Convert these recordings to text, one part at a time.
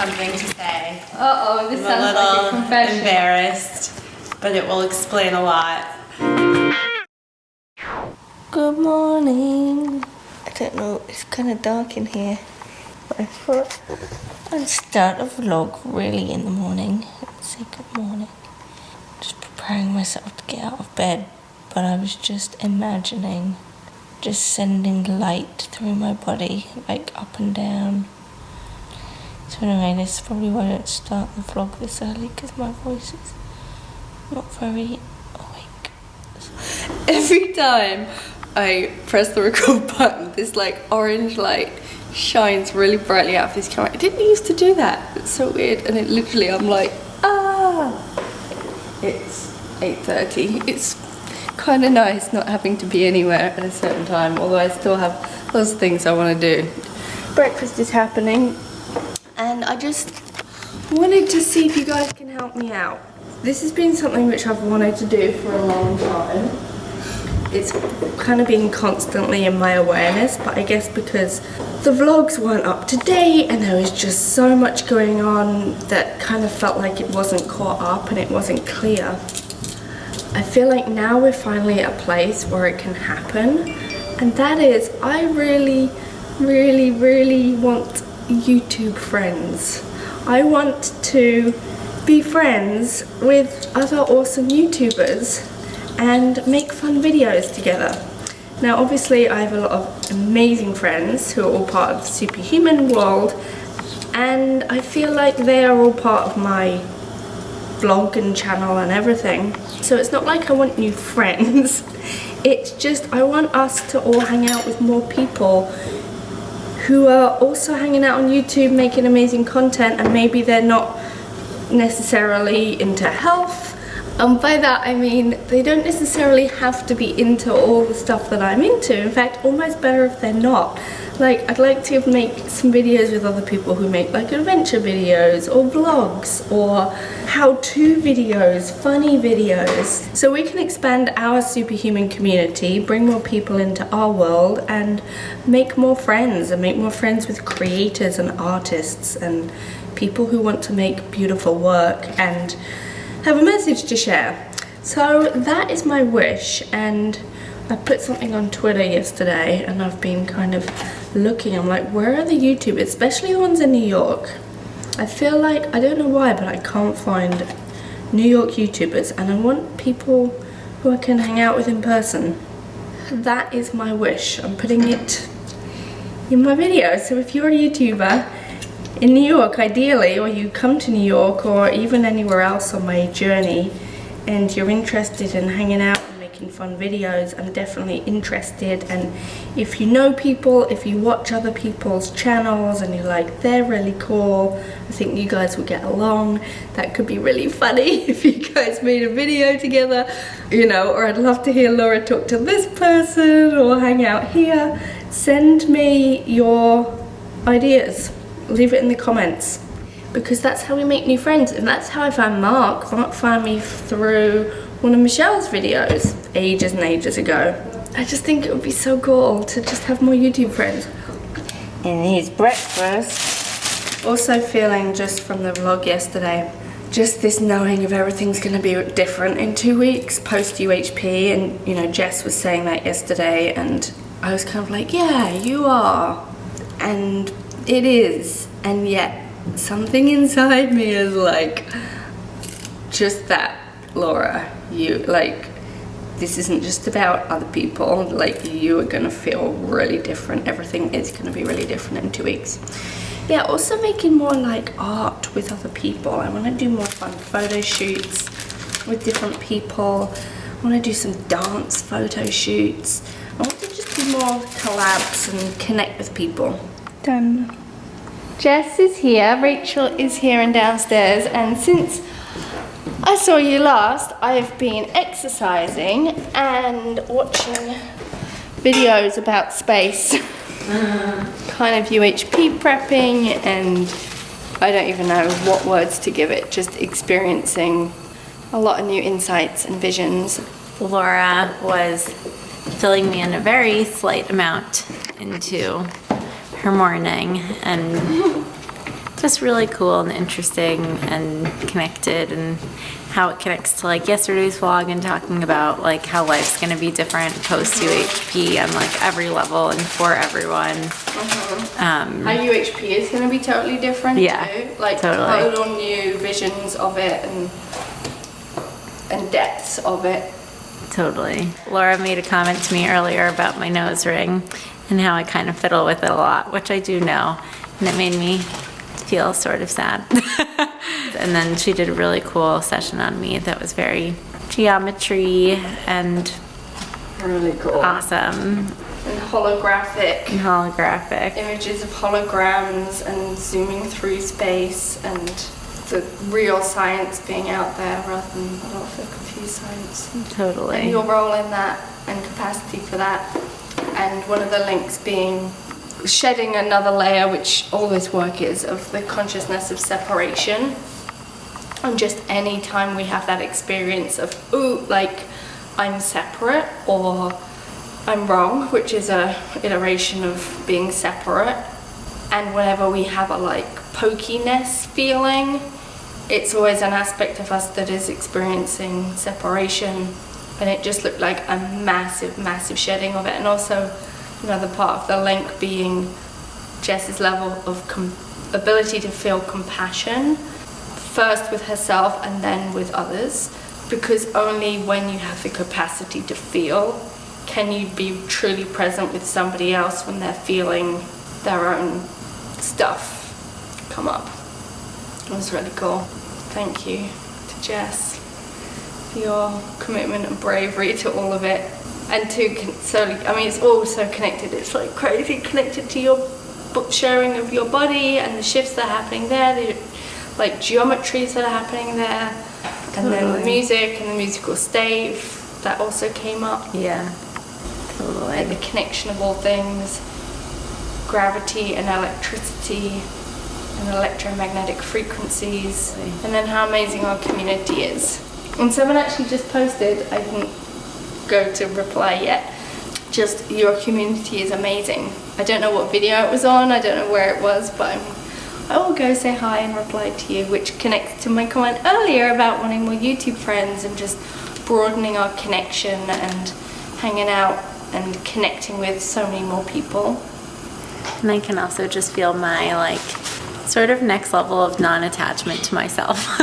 something to say. Uh-oh, this sounds like a confession. Embarrassed, but it will explain a lot. Good morning. I don't know, it's kind of dark in here, but I thought I'd start a vlog really in the morning. Say good morning. Just preparing myself to get out of bed, but I was just imagining just sending light through my body, like up and down. So anyway, this is probably why I don't start the vlog this early, because my voice is not very awake. Every time I press the record button, this like orange light shines really brightly out of this camera. It didn't used to do that. It's so weird, and it literally, I'm like, ah. It's 8:30. It's kind of nice not having to be anywhere at a certain time, although I still have lots of things I want to do. Breakfast is happening, and I just wanted to see if you guys can help me out. This has been something which I've wanted to do for a long time. It's kind of been constantly in my awareness, but I guess because the vlogs weren't up to date and there was just so much going on that kind of felt like it wasn't caught up and it wasn't clear. I feel like now we're finally at a place where it can happen, and that is, I really want YouTube friends. I want to be friends with other awesome YouTubers and make fun videos together. Now obviously I have a lot of amazing friends who are all part of the superhuman world, and I feel like they are all part of my vlog and channel and everything. So it's not like I want new friends, it's just I want us to all hang out with more people who are also hanging out on YouTube making amazing content, and maybe they're not necessarily into health. By that I mean they don't necessarily have to be into all the stuff that I'm into. In fact, almost better if they're not. Like, I'd like to make some videos with other people who make like adventure videos or vlogs or how-to videos, funny videos. So we can expand our superhuman community, bring more people into our world, and make more friends with creators and artists and people who want to make beautiful work and have a message to share. So that is my wish, and I put something on Twitter yesterday and I've been kind of looking. I'm like, where are the YouTubers, especially the ones in New York? I feel like, I don't know why, but I can't find New York YouTubers, and I want people who I can hang out with in person. That is my wish. I'm putting it in my video. So if you're a YouTuber in New York, ideally, or you come to New York or even anywhere else on my journey, and you're interested in hanging out and making fun videos, I'm definitely interested. And if you know people, if you watch other people's channels and you're like, they're really cool, I think you guys will get along, that could be really funny if you guys made a video together, you know, or I'd love to hear Laura talk to this person or hang out here. Send me your ideas. Leave it in the comments, because that's how we make new friends, and that's how I found Mark. Mark found me through one of Michelle's videos ages and ages ago. I just think it would be so cool to just have more YouTube friends. And here's breakfast. Also feeling, just from the vlog yesterday, just this knowing of everything's going to be different in 2 weeks post UHP, and you know, Jess was saying that yesterday and I was kind of like, yeah, you are, and it is, and yet something inside me is like, just that, Laura, you, like, this isn't just about other people, like, you are gonna feel really different. Everything is gonna be really different in 2 weeks. Yeah, also making more like art with other people. I want to do more fun photo shoots with different people. I want to do some dance photo shoots. I want to just do more collabs and connect with people. Done. Jess is here, Rachel is here and downstairs, and since I saw you last, I've been exercising and watching videos about space. Kind of UHP prepping, and I don't even know what words to give it, just experiencing a lot of new insights and visions. Laura was filling me in a very slight amount into her morning, and just really cool and interesting and connected, and how it connects to like yesterday's vlog and talking about like how life's going to be different post UHP on like every level and for everyone. How UHP is going to be totally different too. Like totally. total new visions of it and depths of it. Totally. Laura made a comment to me earlier about my nose ring and how I kind of fiddle with it a lot, which I do know, and it made me feel sort of sad. And then she did a really cool session on me that was very geometry and really cool, awesome, and holographic images of holograms and zooming through space and the real science being out there rather than a lot of the confused science. Totally. And your role in that and capacity for that. And one of the links being shedding another layer, which all this work is, of the consciousness of separation. And just any time we have that experience of, ooh, like I'm separate or I'm wrong, which is a iteration of being separate. And whenever we have a like pokiness feeling, it's always an aspect of us that is experiencing separation. And it just looked like a massive, massive shedding of it. And also another part of the link being Jess's level of ability to feel compassion, first with herself and then with others. Because only when you have the capacity to feel can you be truly present with somebody else when they're feeling their own stuff come up. It was really cool. Thank you to Jess for your commitment and bravery to all of it, and it's all so connected. It's like crazy connected to your sharing of your body and the shifts that are happening there, the like geometries that are happening there, and then the music and the musical stave that also came up. Yeah, totally. Like the connection of all things, gravity and electricity and electromagnetic frequencies, and then how amazing our community is. And someone actually just posted, I didn't go to reply yet, just your community is amazing. I don't know what video it was on, I don't know where it was, but I will go say hi and reply to you, which connects to my comment earlier about wanting more YouTube friends and just broadening our connection and hanging out and connecting with so many more people. And I can also just feel my like sort of next level of non-attachment to myself.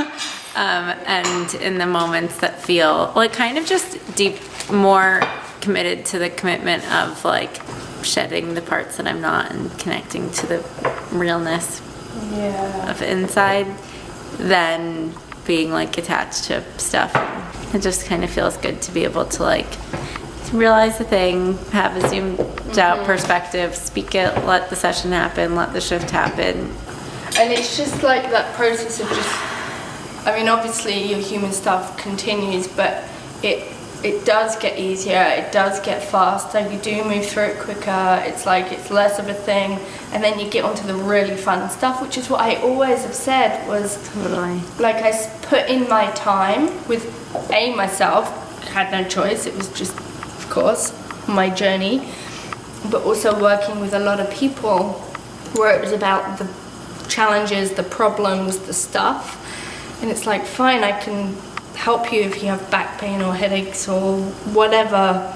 And in the moments that feel like kind of just deep, more committed to the commitment of like shedding the parts that I'm not and connecting to the realness of inside, than being like attached to stuff. It just kind of feels good to be able to like realize the thing, have a zoomed out perspective, speak it, let the session happen, let the shift happen. And it's just like that process of just, I mean, obviously your human stuff continues, but it does get easier, it does get faster, you do move through it quicker, it's like it's less of a thing, and then you get onto the really fun stuff, which is what I always have said was, Totally. like I put in my time with myself, had no choice, it was just, of course, my journey, but also working with a lot of people where it was about the challenges, the problems, the stuff, and it's like, fine, I can help you if you have back pain or headaches or whatever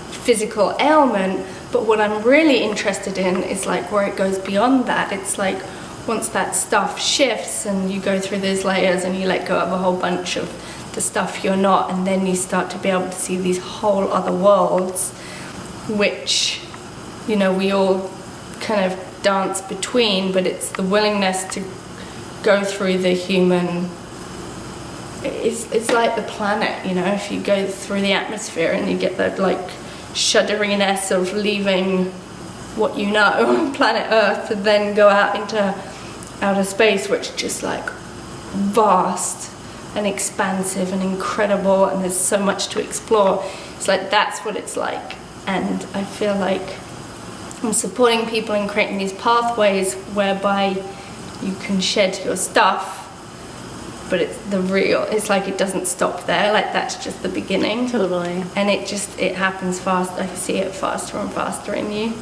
physical ailment, but what I'm really interested in is like where it goes beyond that. It's like once that stuff shifts and you go through those layers and you let go of a whole bunch of the stuff you're not, and then you start to be able to see these whole other worlds, which, you know, we all kind of dance between, but it's the willingness to go through the human. It's like the planet, you know, if you go through the atmosphere and you get that like shudderiness of leaving what you know, planet Earth, and then go out into outer space, which is just like vast and expansive and incredible, and there's so much to explore. It's like that's what it's like, and I feel like I'm supporting people in creating these pathways whereby you can shed your stuff, but it's like it doesn't stop there, like that's just the beginning. Totally. And it happens fast. I see it faster and faster in you.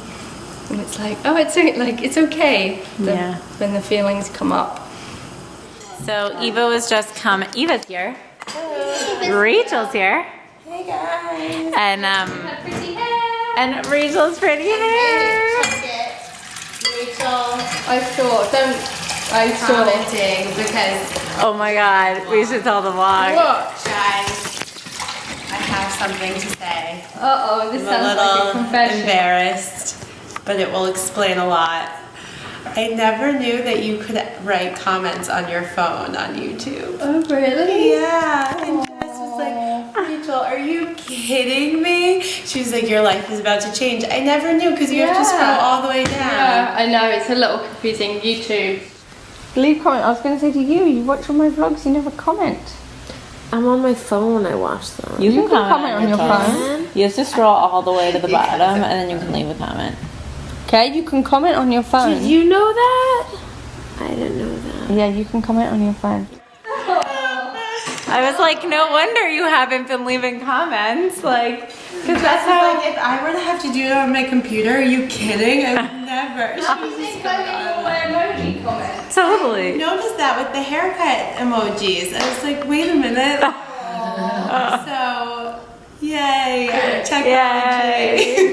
And it's like, oh, it's okay Yeah. when the feelings come up. So Eva was just Eva's here. Rachel's here. Hey guys. And Rachel's pretty hair. Rachel. I saw Commenting because Oh my god, we should tell the vlog. guys, I have something to say. Uh-oh, this I'm sounds a like a little confession. embarrassed, but it will explain a lot. I never knew that you could write comments on your phone on YouTube. Oh, really? Yeah, and Jess was like, Rachel, are you kidding me? She was like, your life is about to change. I never knew because you have to scroll all the way down. Yeah, I know, it's a little confusing. YouTube. Leave comment. I was going to say to you, you watch all my vlogs, you never comment. I'm on my phone, I watch them. You can comment on your phone. You have to scroll all the way to the bottom and then you can leave a comment. Okay, you can comment on your phone. Did you know that? I didn't know that. Yeah, you can comment on your phone. I was like, no wonder you haven't been leaving comments, like, because that's how. Like, if I were to have to do it on my computer, are you kidding? I would never. She was just going on. emoji comment? Totally. Noticed that with the haircut emojis. I was like, wait a minute. So, yay, technology.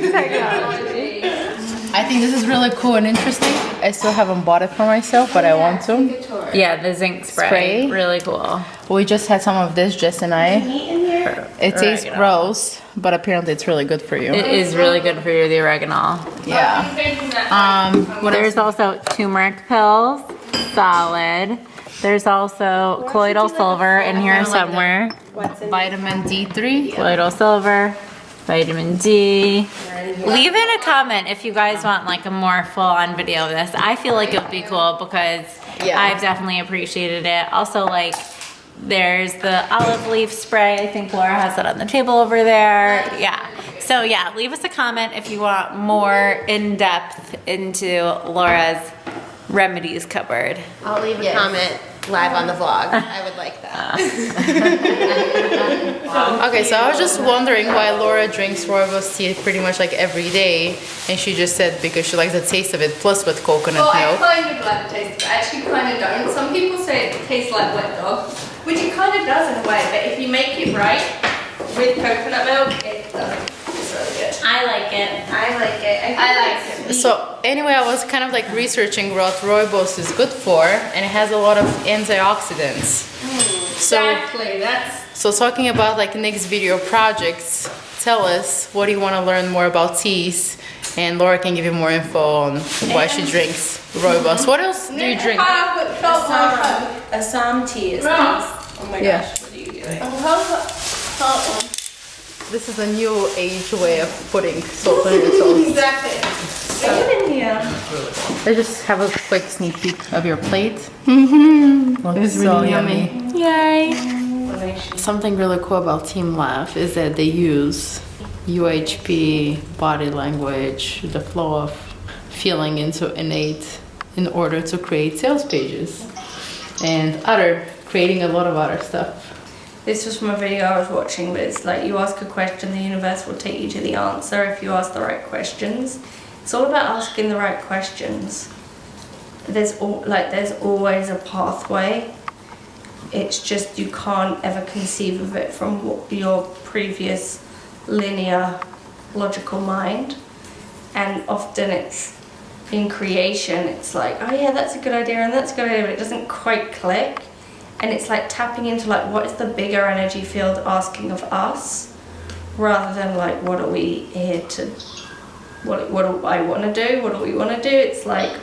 I think this is really cool and interesting. I still haven't bought it for myself, but I want to. Yeah, the zinc spray. Spray? Really cool. We just had some of this, Jess and I. It tastes Oregano. gross, but apparently it's really good for you. It is really good for you, the oregano. Yeah. What else? There's also turmeric pills, solid. There's also colloidal silver in here somewhere. Vitamin D3. Colloidal silver, vitamin D. Leave in a comment if you guys want like a more full-on video of this. I feel like it would be cool because I've definitely appreciated it. Also, like, there's the olive leaf spray. I think Laura has that on the table over there. Yeah. So yeah, leave us a comment if you want more in-depth into Laura's remedies cupboard. I'll leave a comment live on the vlog. I would like that. Okay, so I was just wondering why Laura drinks rooibos tea pretty much like every day, and she just said because she likes the taste of it, plus with coconut Well, I milk. kind of like the taste of it. I actually kind of don't. Some people say it tastes like wet dog, which it kind of does in a way, but if you make it right with coconut milk, it does. It's really good. I like it. I like it. I like it. So anyway, I was kind of like researching what rooibos is good for, and it has a lot of antioxidants. Exactly, So talking about like next video projects, tell us what do you want to learn more about teas, and Laura can give you more info on why she drinks rooibos. What else do you drink? Assam tea is nice. Oh my Yeah. gosh, what are you doing? This is a new age way of putting salt on your toast. I just have a quick sneak peek of your plate. Looks so yummy. Yay. Something really cool about Team Laugh is that they use UHP, body language, the flow of feeling into innate in order to create sales pages and creating a lot of other stuff. This was from a video I was watching, but it's like you ask a question, the universe will take you to the answer if you ask the right questions. It's all about asking the right questions. There's always a pathway. It's just you can't ever conceive of it from your previous linear logical mind. And often it's in creation, it's like, oh yeah, that's a good idea and that's a good idea, but it doesn't quite click. And it's like tapping into like what is the bigger energy field asking of us, rather than like what are we here to, what do I want to do, what do we want to do. It's like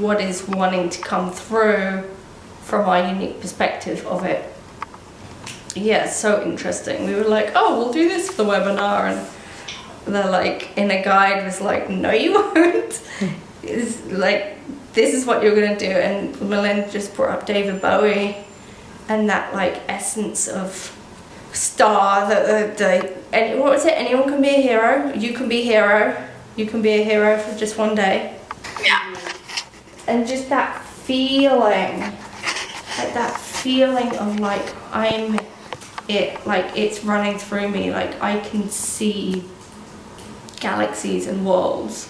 what is wanting to come through from our unique perspective of it. Yeah, it's so interesting. We were like, oh, we'll do this for the webinar, and the like inner guide was like, no you won't. It's like, this is what you're gonna do. And Melinda just brought up David Bowie and that like essence of star, and what was it? Anyone can be a hero. You can be a hero. You can be a hero for just one day. Yeah. And just that feeling, like that feeling of like I'm it, like it's running through me, like I can see galaxies and worlds.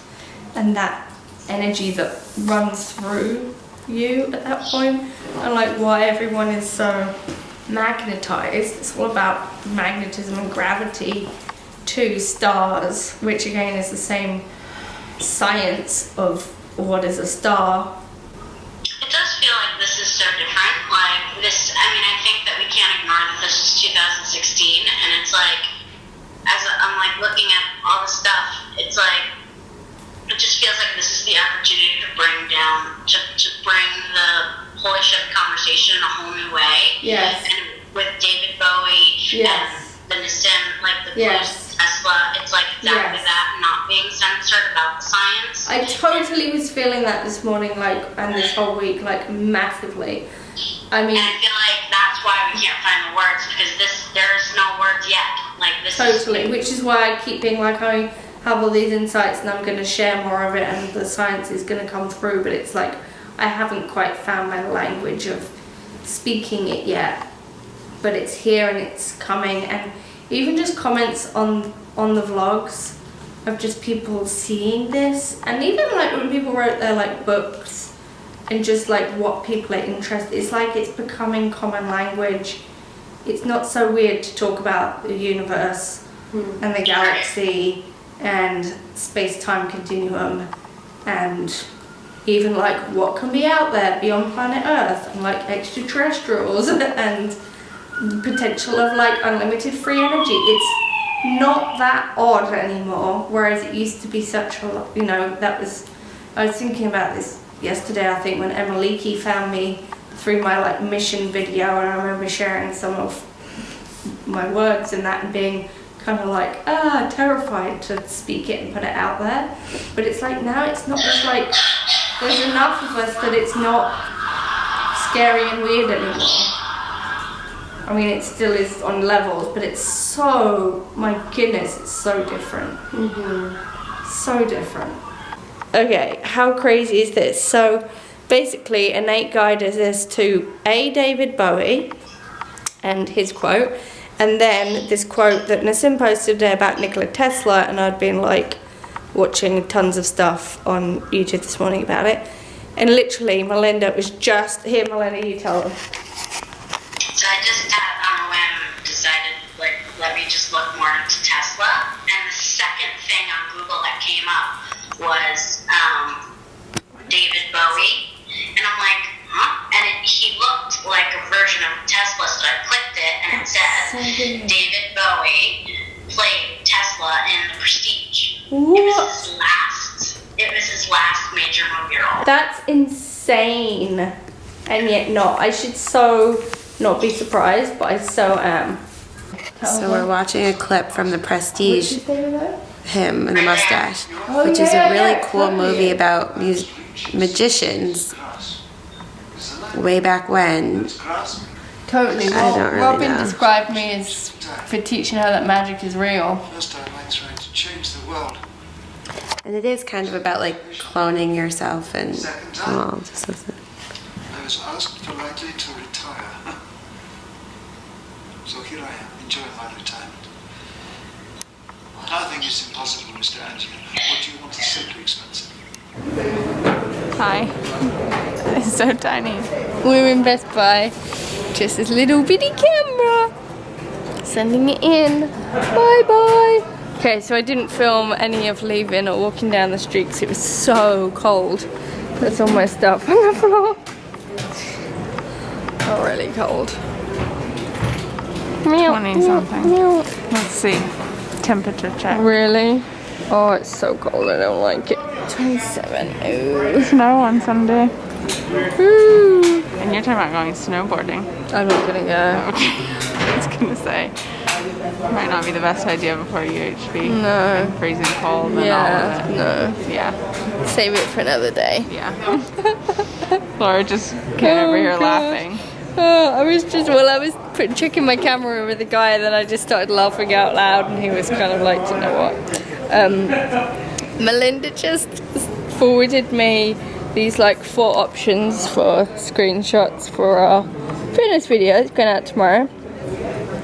and that energy that runs through you at that point, and like why everyone is so magnetized. It's all about magnetism and gravity to stars, which again is the same science of what is a star. It does feel like this is so different. Like this, I mean, I think that we can't ignore that this is 2016, and it's like, as I'm like looking at all the stuff, it's like, it just feels like this is the opportunity to bring the Polish conversation in a whole new way. Yes. And with David Bowie and the Nissim, like the blues, Tesla, it's like exactly that, not being censored about the science. I totally was feeling that this morning, like, and this whole week, like, massively. I mean, and I feel like that's why we can't find the words, because there's no words yet. Like this. Totally, which is why I keep being like, I have all these insights and I'm going to share more of it, and the science is going to come through, but it's like I haven't quite found my language of speaking it yet, but it's here and it's coming. And even just comments on the vlogs of just people seeing this, and even like when people wrote their like books and just like what people are interested, it's like it's becoming common language. It's not so weird to talk about the universe and the galaxy and space-time continuum, and even like what can be out there beyond planet Earth, and like extraterrestrials and potential of like unlimited free energy. It's not that odd anymore, whereas it used to be such a, you know, that was, I was thinking about this yesterday, I think, when Emma Leakey found me through my like mission video, and I remember sharing some of my words in that and being kind of like terrified to speak it and put it out there. But it's like now it's not just like, there's enough of us that it's not scary and weird anymore. I mean, it still is on levels, but it's so, my goodness, it's so different. So different. Okay, how crazy is this? So basically, Innate guided us to David Bowie and his quote, and then this quote that Nissim posted today about Nikola Tesla, and I'd been like watching tons of stuff on YouTube this morning about it, and literally Melinda was just, here Melinda, you tell them. So I just on a whim decided, like, let me just look more into Tesla, and the second thing on Google that came up was David Bowie, and I'm like, huh? And he looked like a version of Tesla, so I clicked it, and it said David Bowie played Tesla in The Prestige. What? It was his last major movie role. That's insane, and yet not. I should so not be surprised, but I so am. So we're watching a clip from The Prestige, him and the mustache, which is yeah, a really yeah, cool totally. movie about magicians way back when. Totally. I don't really Robin know. described me as for teaching her that magic is real. First time I tried to change the world. And it is kind of about like cloning yourself and well, just listen. I was asked politely to retire. So here I am, enjoying my retirement. Nothing is impossible, Mr. Angela. What do you want is simply expensive. Hi. It's so tiny. We're in Best Buy. Just this little bitty camera. Sending it in. Bye bye. Okay, so I didn't film any of leaving or walking down the street because it was so cold. There's all my stuff on the floor. Oh, really cold. 20 something. Let's see. Temperature check. Really? Oh, it's so cold. I don't like it. 27. Ooh. Snow on Sunday. Ooh. And you're talking about going snowboarding. I'm not gonna go. Okay. I was gonna say. Might not be the best idea before UHB. No. And freezing cold and all of it. No. Yeah. Save it for another day. Yeah. Laura just came over here laughing. I was checking my camera with the guy, and then I just started laughing out loud, and he was kind of like, you know what? Melinda just forwarded me these like 4 options for screenshots for our fitness video. It's going out tomorrow.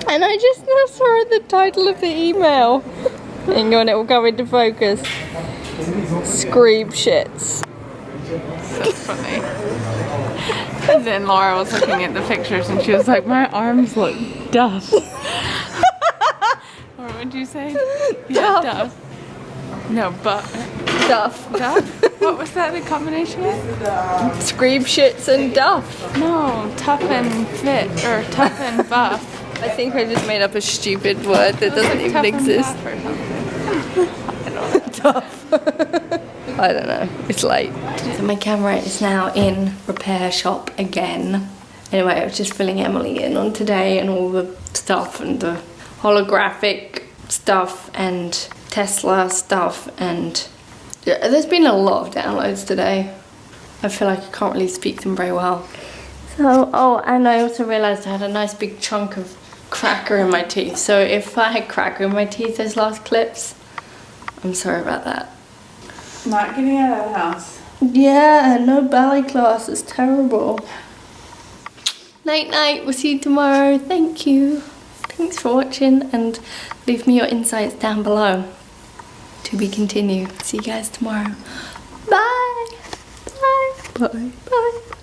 And I just now saw the title of the email. Hang on, it will go into focus. Scream shits. So funny. And then Laura was looking at the pictures and she was like, my arms look duff. Or what would you say? Yeah, duff. No, but Duff. duff? What was that the combination of? Scream shits and duff. No, tough and fit, or tough and buff. I think I just made up a stupid word that doesn't even Tough and exist. buff or something. Duff. I don't know. It's late. So my camera is now in repair shop again. Anyway, I was just filling Emily in on today and all the stuff and the holographic stuff and Tesla stuff, and yeah, there's been a lot of downloads today. I feel like I can't really speak them very well. So, oh, and I also realised I had a nice big chunk of cracker in my teeth. So if I had cracker in my teeth those last clips, I'm sorry about that. Not getting out of the house. Yeah, no ballet class, it's terrible. Night night, we'll see you tomorrow. Thank you. Thanks for watching, and leave me your insights down below. To be continued. See you guys tomorrow. Bye. Bye. Bye. Bye.